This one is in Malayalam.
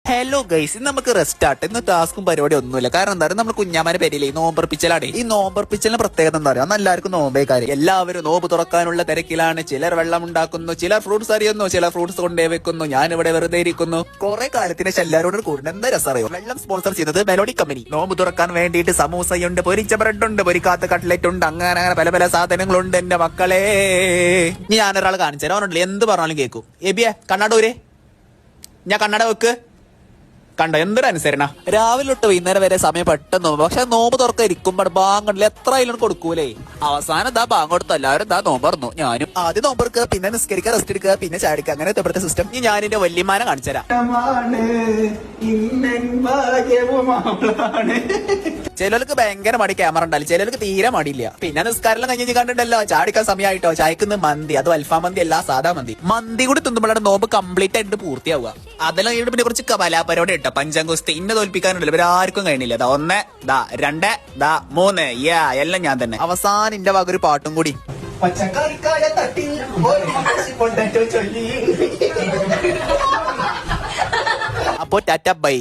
ഹലോ ഗൈസ്, ഇന്ന് നമുക്ക് റെസ്റ്റ് ആട്ടെ. ഇന്ന് ടാസ്കും പരിപാടി ഒന്നുമില്ല. കാരണം എന്താ പറയുക, നമ്മൾ കുഞ്ഞാമാരെ പേരില്ലേ നോമ്പർപ്പിച്ചലാണ്. ഈ നോമ്പർപ്പിച്ചലിന് പ്രത്യേകത എന്താ പറയുക, എല്ലാവർക്കും നോമ്പേ കാര്യം. എല്ലാവരും നോമ്പ് തുറക്കാനുള്ള തിരക്കിലാണ്. ചിലർ വെള്ളം ഉണ്ടാക്കുന്നു, ചിലർ ഫ്രൂട്ട്സ് അറിയുന്നു, ചിലർ ഫ്രൂട്ട്സ് കൊണ്ടേ വെക്കുന്നു. ഞാനിവിടെ വെറുതെ ഇരിക്കുന്നു. കുറെ കാലത്തിന് എല്ലാവരോടും കൂടുന്നത് എന്താ രസം അറിയോ. വെള്ളം സ്പോൺസർ ചെയ്യുന്നത് മെലോഡി കമ്പനി. നോമ്പ് തുറക്കാൻ വേണ്ടിയിട്ട് സമൂസയുണ്ട്, പൊരിച്ച ബ്രെഡ് ഉണ്ട്, പൊരിക്കാത്ത കട്ട്ലറ്റ് ഉണ്ട്, അങ്ങനെ പല പല സാധനങ്ങളുണ്ട്. എന്റെ മക്കളെ, ഞാനൊരാൾ കാണിച്ചു തരാം. അവനുണ്ടല്ലോ എന്ത് പറഞ്ഞാലും കേൾക്കും. എബിയെ കണ്ണാടൂരെ, ഞാൻ കണ്ണട വെക്ക്. കണ്ടോ എന്തൊരു അനുസരണ. രാവിലെ തൊട്ട് വൈകുന്നേരം വരെ സമയം പെട്ടെന്ന് നോമ്പ്. പക്ഷെ നോമ്പ് തുറക്ക ഇരിക്കുമ്പോൾ ബാങ്കണ്ടില്ല, എത്ര ആയാലും കൊടുക്കൂലേ. അവസാനം ദാ ബാങ്ക് കൊടുത്തു, എല്ലാവരും ദാ നോമ്പറന്നു. ഞാനും ആദ്യം നോമ്പെടുക്കുക, പിന്നെ നിസ്കരിക്കുക, റെസ്റ്റ് എടുക്കുക, പിന്നെ ചാടിക്കുക. അങ്ങനെ ഇവിടുത്തെ സിസ്റ്റം. ഇനി ഞാൻ എന്റെ വല്യമാനെ കാണിച്ചുതരാം. ചിലർക്ക് ഭയങ്കര മടി ക്യാമറ ഉണ്ടാലും, ചിലർക്ക് തീരെ മടിയില്ല. പിന്നെ നിസ്കാരം കഴിഞ്ഞ് കണ്ടിട്ടല്ലോ ചാടിക്കാൻ സമയമായിട്ടോ. ചായക്കുന്ന മന്തി, അത് അൽഫാം മന്തി അല്ല, സാധാ മന്തി. മന്തി കൂടി തിന്നുമ്പോഴാണ് നോമ്പ് കംപ്ലീറ്റ് ആയിട്ട് പൂർത്തിയാവുക. അതെല്ലാം കഴിഞ്ഞിട്ട് പിന്നെ കുറച്ച് കലാപരിപാടി ഇട്ടോ. പഞ്ചാംഗുസ്തി ഇന്നെ തോൽപ്പിക്കാനുണ്ടല്ലോ, ഇവരാർക്കും കഴിഞ്ഞില്ല. ദാ 1, ദാ 2, ദാ 3, എല്ലാം ഞാൻ തന്നെ. അവസാനം എന്റെ വക ഒരു പാട്ടും കൂടി. അപ്പോ ടാറ്റ ബൈ.